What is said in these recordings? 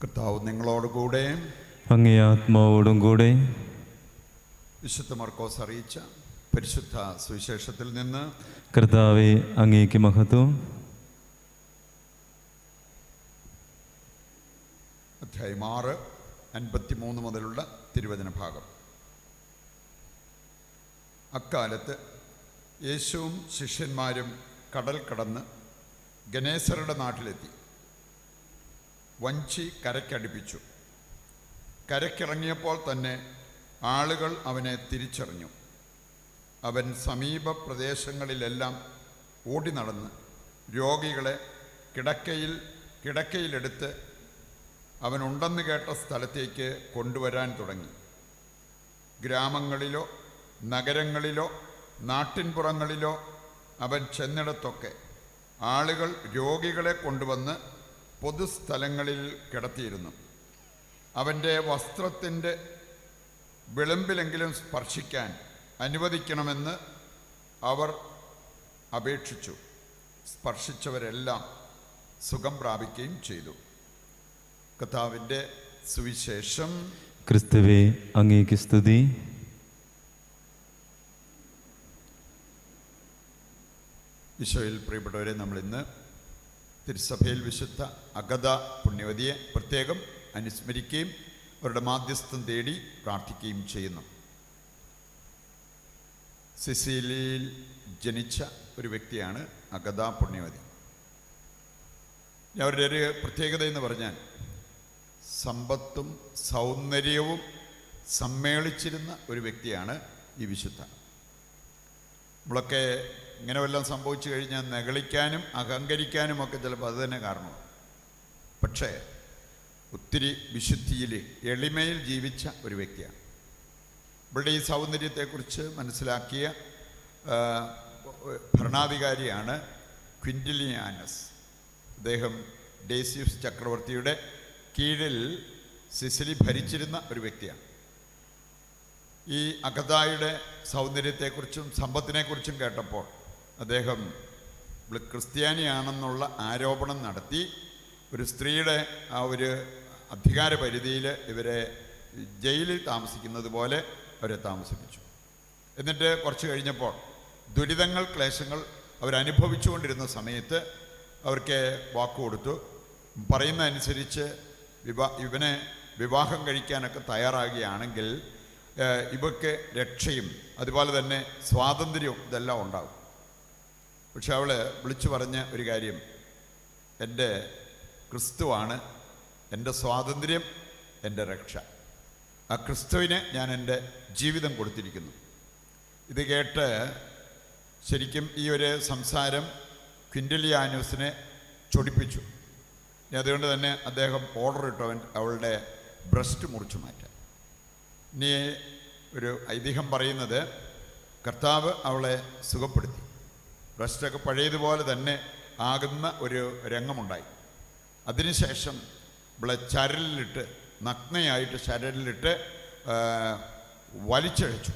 കർത്താവ് നിങ്ങളോടുകൂടെ അങ്ങേ ആത്മാവോടും കൂടെ. വിശുദ്ധ മർക്കോസ് അറിയിച്ച പരിശുദ്ധ സുവിശേഷത്തിൽ നിന്ന്. കർത്താവേ, അങ്ങേക്ക് മഹത്വം. അധ്യായം 6, 53 മുതലുള്ള തിരുവചന ഭാഗം. അക്കാലത്ത് യേശുവും ശിഷ്യന്മാരും കടൽ കടന്ന് ഗനേസരുടെ നാട്ടിലെത്തി. വഞ്ചി കരയ്ക്കടുപ്പിച്ചു. കരയ്ക്കിറങ്ങിയപ്പോൾ തന്നെ ആളുകൾ അവനെ തിരിച്ചറിഞ്ഞു. അവൻ സമീപ പ്രദേശങ്ങളിലെല്ലാം ഓടി നടന്ന് രോഗികളെ കിടക്കയിലെടുത്ത് അവനുണ്ടെന്ന് കേട്ട സ്ഥലത്തേക്ക് കൊണ്ടുവരാൻ തുടങ്ങി. ഗ്രാമങ്ങളിലോ നഗരങ്ങളിലോ നാട്ടിൻപുറങ്ങളിലോ അവൻ ചെന്നിടത്തൊക്കെ ആളുകൾ രോഗികളെ കൊണ്ടുവന്ന് പൊതുസ്ഥലങ്ങളിൽ കിടത്തിയിരുന്നു. അവൻ്റെ വസ്ത്രത്തിൻ്റെ വിളിമ്പിലെങ്കിലും സ്പർശിക്കാൻ അനുവദിക്കണമെന്ന് അവർ അപേക്ഷിച്ചു. സ്പർശിച്ചവരെല്ലാം സുഖം പ്രാപിക്കുകയും ചെയ്തു. കർത്താവിൻ്റെ സുവിശേഷം. ക്രിസ്തുവേ, അങ്ങേക്ക് സ്തുതി. ഈശോയിൽ പ്രിയപ്പെട്ടവരെ, നമ്മളിന്ന് തിരുസഭയിൽ വിശുദ്ധ അഗത പുണ്യവതിയെ പ്രത്യേകം അനുസ്മരിക്കുകയും അവരുടെ മാധ്യസ്ഥം തേടി പ്രാർത്ഥിക്കുകയും ചെയ്യുന്നു. സിസിലിയിൽ ജനിച്ച ഒരു വ്യക്തിയാണ് അഗത പുണ്യവതി. അവരുടെ ഒരു പ്രത്യേകത എന്ന് പറഞ്ഞാൽ സമ്പത്തും സൗന്ദര്യവും സമ്മേളിച്ചിരുന്ന ഒരു വ്യക്തിയാണ് ഈ വിശുദ്ധ. നമ്മളൊക്കെ ഇങ്ങനെ വല്ലതും സംഭവിച്ചു കഴിഞ്ഞാൽ നെകളിക്കാനും അഹങ്കരിക്കാനും ഒക്കെ ചിലപ്പോൾ അത് തന്നെ കാരണം. പക്ഷേ ഒത്തിരി വിശുദ്ധിയിൽ എളിമയിൽ ജീവിച്ച ഒരു വ്യക്തിയാണ്. ഇവിടെ ഈ സൗന്ദര്യത്തെക്കുറിച്ച് മനസ്സിലാക്കിയ ഭരണാധികാരിയാണ് ക്വിൻ്റിലിയാനസ്. അദ്ദേഹം ഡേസിയസ് ചക്രവർത്തിയുടെ കീഴിൽ സിസിലി ഭരിച്ചിരുന്ന ഒരു വ്യക്തിയാണ്. ഈ അഗതായുടെ സൗന്ദര്യത്തെക്കുറിച്ചും സമ്പത്തിനെക്കുറിച്ചും കേട്ടപ്പോൾ അദ്ദേഹം ക്രിസ്ത്യാനിയാണെന്നുള്ള ആരോപണം നടത്തി ഒരു സ്ത്രീയുടെ ആ ഒരു അധികാര പരിധിയിൽ ഇവരെ ജയിലിൽ താമസിക്കുന്നത് പോലെ അവരെ താമസിപ്പിച്ചു. എന്നിട്ട് കുറച്ച് കഴിഞ്ഞപ്പോൾ ദുരിതങ്ങൾ, ക്ലേശങ്ങൾ അവരനുഭവിച്ചുകൊണ്ടിരുന്ന സമയത്ത് അവർക്ക് വാക്ക് കൊടുത്തു. പറയുന്ന അനുസരിച്ച് ഇവനെ വിവാഹം കഴിക്കാനൊക്കെ തയ്യാറാകുകയാണെങ്കിൽ ഇവക്ക് രക്ഷയും അതുപോലെ തന്നെ സ്വാതന്ത്ര്യവും ഇതെല്ലാം ഉണ്ടാകും. പക്ഷെ അവൾ വിളിച്ചു പറഞ്ഞ ഒരു കാര്യം, എൻ്റെ ക്രിസ്തുവാണ് എൻ്റെ സ്വാതന്ത്ര്യം, എൻ്റെ രക്ഷ. ആ ക്രിസ്തുവിന് ഞാൻ എൻ്റെ ജീവിതം കൊടുത്തിരിക്കുന്നു. ഇത് കേട്ട് ശരിക്കും ഈ ഒരു സംസാരം ക്വിൻ്റിലിയാനസിനെ ചൊടിപ്പിച്ചു. അതുകൊണ്ട് തന്നെ അദ്ദേഹം ഓർഡർ ഇട്ടു അവളുടെ ബ്രസ്റ്റ് മുറിച്ചു മാറ്റാൻ. ഇനി ഒരു ഐതിഹ്യം പറയുന്നത് കർത്താവ് അവളെ സുഖപ്പെടുത്തി. ബ്രസ്റ്റൊക്കെ പഴയതുപോലെ തന്നെ ആകുന്ന ഒരു രംഗമുണ്ടായി. അതിനുശേഷം ഇവളെ ചരലിലിട്ട്, നഗ്നയായിട്ട് ചരലിലിട്ട് വലിച്ചഴച്ചു,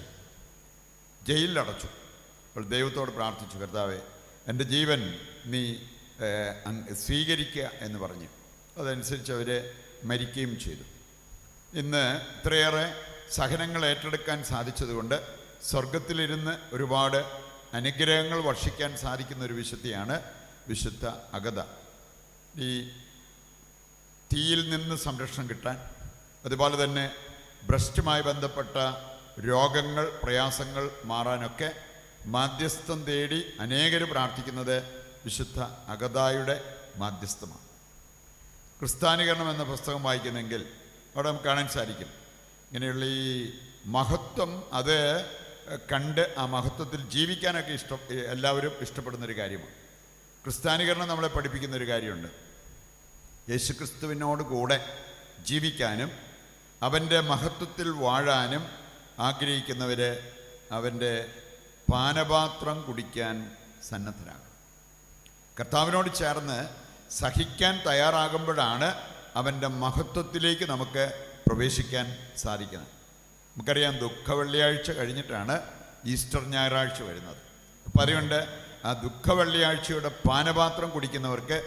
ജയിലിലടച്ചു. അവൾ ദൈവത്തോട് പ്രാർത്ഥിച്ചു, കർത്താവേ, എൻ്റെ ജീവൻ നീ സ്വീകരിക്കുക എന്ന് പറഞ്ഞു. അതനുസരിച്ച് അവർ മരിക്കുകയും ചെയ്തു. ഇന്ന് ഇത്രയേറെ സഹനങ്ങൾ ഏറ്റെടുക്കാൻ സാധിച്ചതുകൊണ്ട് സ്വർഗത്തിലിരുന്ന് ഒരുപാട് അനുഗ്രഹങ്ങൾ വർഷിക്കാൻ സാധിക്കുന്ന ഒരു വിശുദ്ധിയാണ് വിശുദ്ധ അഗത. ഈ തീയിൽ നിന്ന് സംരക്ഷണം കിട്ടാൻ, അതുപോലെ തന്നെ ബ്രസ്റ്റുമായി ബന്ധപ്പെട്ട രോഗങ്ങൾ, പ്രയാസങ്ങൾ മാറാനൊക്കെ മാധ്യസ്ഥം തേടി അനേകർ പ്രാർത്ഥിക്കുന്നത് വിശുദ്ധ അഗതായുടെ മാധ്യസ്ഥമാണ്. ക്രിസ്ത്യാനികരണം എന്ന പുസ്തകം വായിക്കുന്നെങ്കിൽ അവിടെ നമുക്ക് കാണാൻ സാധിക്കും ഇങ്ങനെയുള്ള ഈ മഹത്വം. അത് കണ്ട് ആ മഹത്വത്തിൽ ജീവിക്കാനൊക്കെ എല്ലാവരും ഇഷ്ടപ്പെടുന്നൊരു കാര്യമാണ്. ക്രിസ്ത്യാനികരണം നമ്മളെ പഠിപ്പിക്കുന്നൊരു കാര്യമുണ്ട്. യേശുക്രിസ്തുവിനോട് കൂടെ ജീവിക്കാനും അവൻ്റെ മഹത്വത്തിൽ വാഴാനും ആഗ്രഹിക്കുന്നവർ അവൻ്റെ പാനപാത്രം കുടിക്കാൻ സന്നദ്ധരാകും. കർത്താവിനോട് ചേർന്ന് സഹിക്കാൻ തയ്യാറാകുമ്പോഴാണ് അവൻ്റെ മഹത്വത്തിലേക്ക് നമുക്ക് പ്രവേശിക്കാൻ സാധിക്കുന്നത്. നമുക്കറിയാം, ദുഃഖവെള്ളിയാഴ്ച കഴിഞ്ഞിട്ടാണ് ഈസ്റ്റർ ഞായറാഴ്ച വരുന്നത്. അപ്പം അതുകൊണ്ട് ആ ദുഃഖവെള്ളിയാഴ്ചയുടെ പാനപാത്രം കുടിക്കുന്നവർക്ക്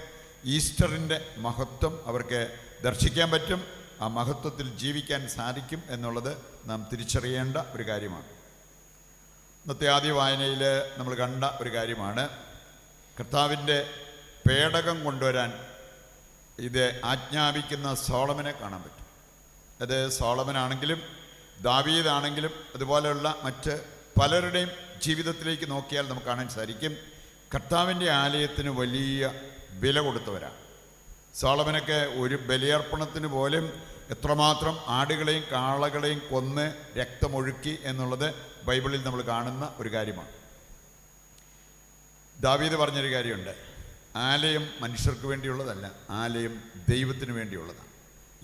ഈസ്റ്ററിൻ്റെ മഹത്വം അവർക്ക് ദർശിക്കാൻ പറ്റും, ആ മഹത്വത്തിൽ ജീവിക്കാൻ സാധിക്കും എന്നുള്ളത് നാം തിരിച്ചറിയേണ്ട ഒരു കാര്യമാണ്. ഇന്നത്തെ ആദ്യ വായനയിൽ നമ്മൾ കണ്ട ഒരു കാര്യമാണ്, കർത്താവിൻ്റെ പേടകം കൊണ്ടുവരാൻ ഇത് ആജ്ഞാപിക്കുന്ന സോളമനെ കാണാൻ പറ്റും. അത് സോളമനാണെങ്കിലും ദാവീദാണെങ്കിലും അതുപോലെയുള്ള മറ്റ് പലരുടെയും ജീവിതത്തിലേക്ക് നോക്കിയാൽ നമുക്ക് കാണാൻ സാധിക്കും, കർത്താവിൻ്റെ ആലയത്തിന് വലിയ വില കൊടുത്തവരാണ്. സോളമനൊക്കെ ഒരു ബലിയർപ്പണത്തിന് പോലും എത്രമാത്രം ആടുകളെയും കാളകളെയും കൊന്ന് രക്തമൊഴുക്കി എന്നുള്ളത് ബൈബിളിൽ നമ്മൾ കാണുന്ന ഒരു കാര്യമാണ്. ദാവീദ് പറഞ്ഞൊരു കാര്യമുണ്ട്, ആലയം മനുഷ്യർക്ക് വേണ്ടിയുള്ളതല്ല, ആലയം ദൈവത്തിന് വേണ്ടിയുള്ളതാണ്.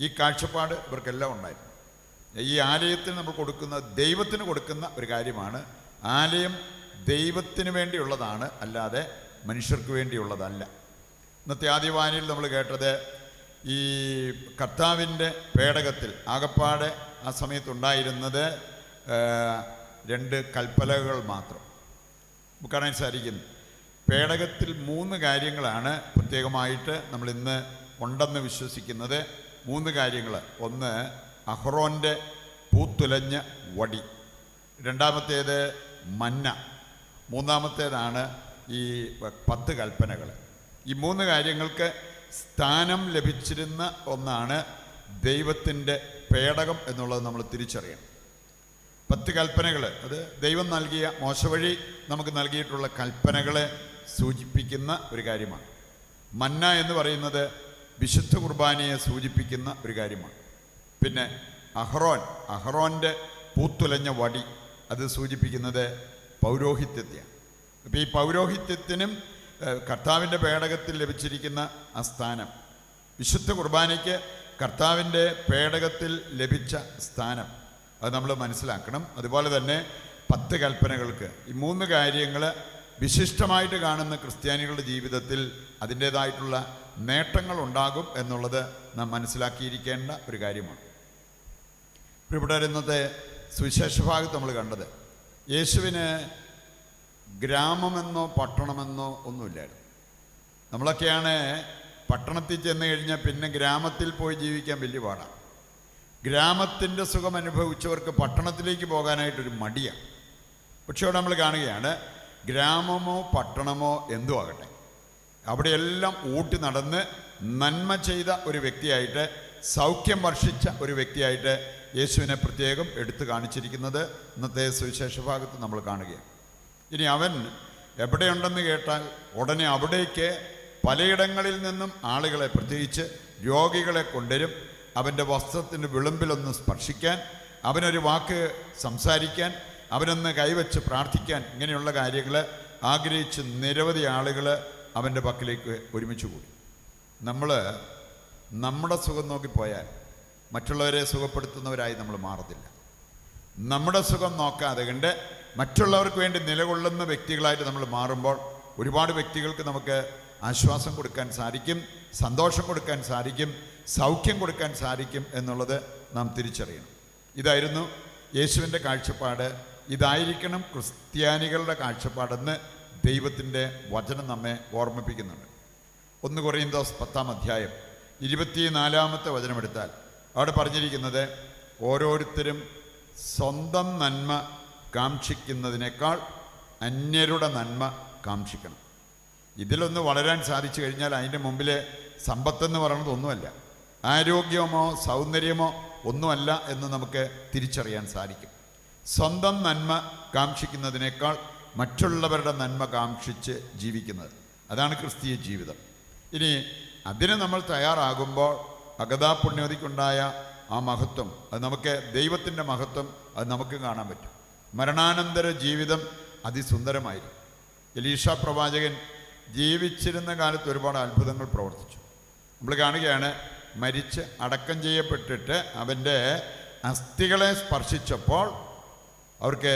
ഈ കാഴ്ചപ്പാട് ഇവർക്കെല്ലാം ഉണ്ടായിരുന്നു. ഈ ആലയത്തിന് നമ്മൾ കൊടുക്കുന്ന, ദൈവത്തിന് കൊടുക്കുന്ന ഒരു കാര്യമാണ്. ആലയം ദൈവത്തിന് വേണ്ടിയുള്ളതാണ്, അല്ലാതെ മനുഷ്യർക്ക് വേണ്ടിയുള്ളതല്ല. ഇന്നത്തെ ആദ്യ വായനയിൽ നമ്മൾ കേട്ടത്, ഈ കർത്താവിൻ്റെ പേടകത്തിൽ ആകപ്പാടെ ആ സമയത്തുണ്ടായിരുന്നത് 2 കൽപ്പലകൾ മാത്രം. നമുക്ക് കാണാൻ സാധിക്കും, പേടകത്തിൽ 3 കാര്യങ്ങളാണ് പ്രത്യേകമായിട്ട് നമ്മൾ ഇന്ന് ഉണ്ടെന്ന് വിശ്വസിക്കുന്നത്. 3 കാര്യങ്ങൾ. ഒന്ന്, അഹ്റോൻ്റെ പൂത്തുലഞ്ഞ വടി. രണ്ടാമത്തേത് മന്ന. മൂന്നാമത്തേതാണ് ഈ 10 കൽപ്പനകൾ. ഈ 3 കാര്യങ്ങൾക്ക് സ്ഥാനം ലഭിച്ചിരുന്ന ഒന്നാണ് ദൈവത്തിൻ്റെ പേടകം എന്നുള്ളത് നമ്മൾ തിരിച്ചറിയണം. 10 കൽപ്പനകൾ അത് ദൈവം നൽകിയ, മോശ വഴി നമുക്ക് നൽകിയിട്ടുള്ള കൽപ്പനകളെ സൂചിപ്പിക്കുന്ന ഒരു കാര്യമാണ്. മന്ന എന്ന് പറയുന്നത് വിശുദ്ധ കുർബാനയെ സൂചിപ്പിക്കുന്ന ഒരു കാര്യമാണ്. പിന്നെ അഹ്റോൻ്റെ പൂത്തുലഞ്ഞ വടി, അത് സൂചിപ്പിക്കുന്നത് പൗരോഹിത്യത്തെയാണ്. അപ്പോൾ ഈ പൗരോഹിത്യത്തിനും കർത്താവിൻ്റെ പേടകത്തിൽ ലഭിച്ചിരിക്കുന്ന ആ സ്ഥാനം, വിശുദ്ധ കുർബാനയ്ക്ക് കർത്താവിൻ്റെ പേടകത്തിൽ ലഭിച്ച സ്ഥാനം, അത് നമ്മൾ മനസ്സിലാക്കണം. അതുപോലെ തന്നെ 10 കൽപ്പനകൾക്ക് ഈ 3 കാര്യങ്ങൾ വിശിഷ്ടമായിട്ട് കാണുന്ന ക്രിസ്ത്യാനികളുടെ ജീവിതത്തിൽ അതിൻ്റേതായിട്ടുള്ള നേട്ടങ്ങൾ ഉണ്ടാകും എന്നുള്ളത് നാം മനസ്സിലാക്കിയിരിക്കേണ്ട ഒരു കാര്യമാണ്. ഇവിടെ ഇന്നത്തെ സുവിശേഷ ഭാഗത്ത് നമ്മൾ കണ്ടത്, യേശുവിന് ഗ്രാമമെന്നോ പട്ടണമെന്നോ ഒന്നുമില്ലായിരുന്നു. നമ്മളൊക്കെയാണ് പട്ടണത്തിൽ ചെന്ന് കഴിഞ്ഞാൽ പിന്നെ ഗ്രാമത്തിൽ പോയി ജീവിക്കാൻ വലിയ പാടാണ്. ഗ്രാമത്തിൻ്റെ സുഖം അനുഭവിച്ചവർക്ക് പട്ടണത്തിലേക്ക് പോകാനായിട്ടൊരു മടിയാണ്. പക്ഷേ അവിടെ നമ്മൾ കാണുകയാണ്, ഗ്രാമമോ പട്ടണമോ എന്തോ ആകട്ടെ, അവിടെയെല്ലാം ഊട്ടി നടന്ന് നന്മ ചെയ്ത ഒരു വ്യക്തിയായിട്ട്, സൗഖ്യം വർഷിച്ച ഒരു വ്യക്തിയായിട്ട് യേശുവിനെ പ്രത്യേകം എടുത്തു കാണിച്ചിരിക്കുന്നത് ഇന്നത്തെ സുവിശേഷ ഭാഗത്ത് നമ്മൾ കാണുകയാണ്. ഇനി അവൻ എവിടെയുണ്ടെന്ന് കേട്ടാൽ ഉടനെ അവിടേക്ക് പലയിടങ്ങളിൽ നിന്നും ആളുകളെ, പ്രത്യേകിച്ച് രോഗികളെ കൊണ്ടുവരും. അവൻ്റെ വസ്ത്രത്തിൻ്റെ വിളുമ്പിലൊന്ന് സ്പർശിക്കാൻ, അവനൊരു വാക്ക് സംസാരിക്കാൻ, അവനൊന്ന് കൈവച്ച് പ്രാർത്ഥിക്കാൻ, ഇങ്ങനെയുള്ള കാര്യങ്ങൾ ആഗ്രഹിച്ച് നിരവധി ആളുകൾ അവൻ്റെ പക്കലേക്ക് ഒരുമിച്ച് കൂടി. നമ്മൾ നമ്മുടെ സുഖം നോക്കിപ്പോയാൽ മറ്റുള്ളവരെ സുഖപ്പെടുത്തുന്നവരായി നമ്മൾ മാറത്തില്ല. നമ്മുടെ സുഖം നോക്കാതെ കണ്ട് മറ്റുള്ളവർക്ക് വേണ്ടി നിലകൊള്ളുന്ന വ്യക്തികളായിട്ട് നമ്മൾ മാറുമ്പോൾ ഒരുപാട് വ്യക്തികൾക്ക് നമുക്ക് ആശ്വാസം കൊടുക്കാൻ സാധിക്കും, സന്തോഷം കൊടുക്കാൻ സാധിക്കും, സൗഖ്യം കൊടുക്കാൻ സാധിക്കും എന്നുള്ളത് നാം തിരിച്ചറിയണം. ഇതായിരുന്നു യേശുവിൻ്റെ കാഴ്ചപ്പാട്. ഇതായിരിക്കണം ക്രിസ്ത്യാനികളുടെ കാഴ്ചപ്പാടെന്ന് ദൈവത്തിൻ്റെ വചനം നമ്മെ ഓർമ്മിപ്പിക്കുന്നുണ്ട്. 1 കൊറിന്തോസ് 10-ാം അധ്യായം 24-ാമത്തെ വചനമെടുത്താൽ അവിടെ പറഞ്ഞിരിക്കുന്നത്, ഓരോരുത്തരും സ്വന്തം നന്മ കാക്ഷിക്കുന്നതിനേക്കാൾ അന്യരുടെ നന്മ കാക്ഷിക്കണം. ഇതിലൊന്ന് വളരാൻ സാധിച്ചു കഴിഞ്ഞാൽ അതിൻ്റെ മുമ്പിൽ സമ്പത്തെന്ന് പറയുന്നത് ഒന്നുമല്ല, ആരോഗ്യമോ സൗന്ദര്യമോ ഒന്നുമല്ല എന്ന് നമുക്ക് തിരിച്ചറിയാൻ സാധിക്കും. സ്വന്തം നന്മ കാക്ഷിക്കുന്നതിനേക്കാൾ മറ്റുള്ളവരുടെ നന്മ കാക്ഷിച്ച് ജീവിക്കുന്നത്, അതാണ് ക്രിസ്തീയ ജീവിതം. ഇനി അതിന് നമ്മൾ തയ്യാറാകുമ്പോൾ അഗതാ പുണ്യവതിക്കുണ്ടായ ആ മഹത്വം, അത് നമുക്ക് ദൈവത്തിൻ്റെ മഹത്വം അത് നമുക്ക് കാണാൻ പറ്റും. മരണാനന്തര ജീവിതം അതിസുന്ദരമായിരുന്നു. എലീഷ പ്രവാചകൻ ജീവിച്ചിരുന്ന കാലത്ത് ഒരുപാട് അത്ഭുതങ്ങൾ പ്രവർത്തിച്ചു. നമ്മൾ കാണുകയാണ്, മരിച്ച് അടക്കം ചെയ്യപ്പെട്ടിട്ട് അവൻ്റെ അസ്ഥികളെ സ്പർശിച്ചപ്പോൾ അവർക്ക്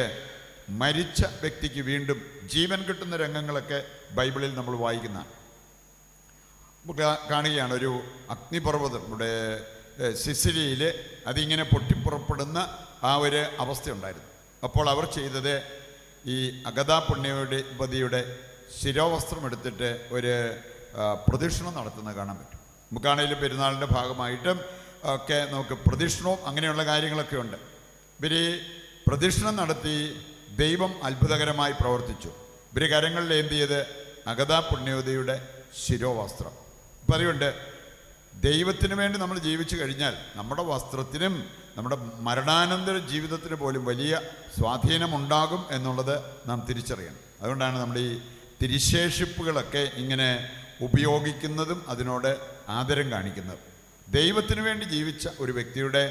മരിച്ച വ്യക്തിക്ക് വീണ്ടും ജീവൻ കിട്ടുന്ന രംഗങ്ങളൊക്കെ ബൈബിളിൽ നമ്മൾ വായിക്കുന്നതാണ്. കാണുകയാണ്, ഒരു അഗ്നിപർവ്വതം ഇവിടെ സിസിലിയിൽ അതിങ്ങനെ പൊട്ടിപ്പുറപ്പെടുന്ന ആ ഒരു അവസ്ഥയുണ്ടായിരുന്നു. അപ്പോൾ അവർ ചെയ്തത്, ഈ അഗതാ പുണ്യവതിയുടെ ശിരോവസ്ത്രം എടുത്തിട്ട് ഒരു പ്രദക്ഷിണം നടത്തുന്നത് കാണാൻ പറ്റും. നമുക്കാണെങ്കിലും പെരുന്നാളിൻ്റെ ഭാഗമായിട്ടും ഒക്കെ നമുക്ക് പ്രദക്ഷിണവും അങ്ങനെയുള്ള കാര്യങ്ങളൊക്കെ ഉണ്ട്. ഇവർ പ്രദക്ഷിണം നടത്തി ദൈവം അത്ഭുതകരമായി പ്രവർത്തിച്ചു. ഇവർ കരങ്ങളിൽ ഏന്തിയത് അഗതാ പുണ്യവതിയുടെ ശിരോവസ്ത്രം. അപ്പം അതുകൊണ്ട് ദൈവത്തിന് വേണ്ടി നമ്മൾ ജീവിച്ചു കഴിഞ്ഞാൽ നമ്മുടെ വസ്ത്രത്തിനും നമ്മുടെ മരണാനന്തര ജീവിതത്തിന് പോലും വലിയ സ്വാധീനമുണ്ടാകും എന്നുള്ളത് നാം തിരിച്ചറിയണം. അതുകൊണ്ടാണ് നമ്മൾ ഈ തിരിശേഷിപ്പുകളൊക്കെ ഇങ്ങനെ ഉപയോഗിക്കുന്നതും അതിനോട് ആദരം കാണിക്കുന്നതും. ദൈവത്തിന് വേണ്ടി ജീവിച്ച ഒരു വ്യക്തിയുടെ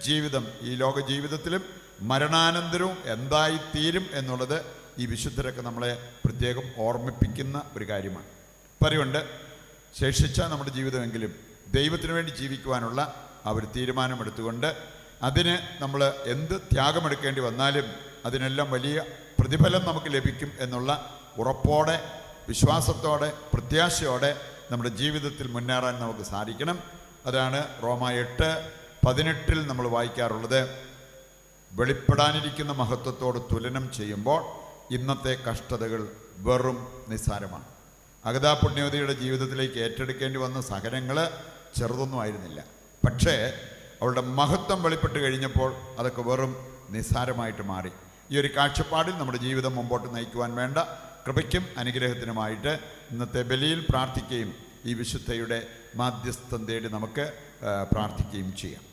ജീവിതം ഈ ലോക ജീവിതത്തിലും മരണാനന്തരവും എന്തായിത്തീരും എന്നുള്ളത് ഈ വിശുദ്ധരൊക്കെ നമ്മളെ പ്രത്യേകം ഓർമ്മിപ്പിക്കുന്ന ഒരു കാര്യമാണ്. പറയുണ്ട് ശേഷിച്ച നമ്മുടെ ജീവിതമെങ്കിലും ദൈവത്തിന് വേണ്ടി ജീവിക്കുവാനുള്ള ആ ഒരു തീരുമാനമെടുത്തുകൊണ്ട് അതിന് നമ്മൾ എന്ത് ത്യാഗമെടുക്കേണ്ടി വന്നാലും അതിനെല്ലാം വലിയ പ്രതിഫലം നമുക്ക് ലഭിക്കും എന്നുള്ള ഉറപ്പോടെ, വിശ്വാസത്തോടെ, പ്രത്യാശയോടെ നമ്മുടെ ജീവിതത്തിൽ മുന്നേറാൻ നമുക്ക് സാധിക്കണം. അതാണ് റോമ 8:18 നമ്മൾ വായിക്കാറുള്ളത്. വെളിപ്പെടാനിരിക്കുന്ന മഹത്വത്തോട് തുലനം ചെയ്യുമ്പോൾ ഇന്നത്തെ കഷ്ടതകൾ വെറും നിസ്സാരമാണ്. അഗതാ പുണ്യവതിയുടെ ജീവിതത്തിലേക്ക് ഏറ്റെടുക്കേണ്ടി വന്ന സഹനങ്ങൾ ചെറുതൊന്നും ആയിരുന്നില്ല. പക്ഷേ അവളുടെ മഹത്വം വെളിപ്പെട്ട് കഴിഞ്ഞപ്പോൾ അതൊക്കെ വെറും നിസ്സാരമായിട്ട് മാറി. ഈ ഒരു കാഴ്ചപ്പാടിൽ നമ്മുടെ ജീവിതം മുമ്പോട്ട് നയിക്കുവാൻ വേണ്ട കൃപയ്ക്കും അനുഗ്രഹത്തിനുമായിട്ട് ഇന്നത്തെ ബലിയിൽ പ്രാർത്ഥിക്കുകയും ഈ വിശുദ്ധയുടെ മാധ്യസ്ഥം തേടി നമുക്ക് പ്രാർത്ഥിക്കുകയും ചെയ്യാം.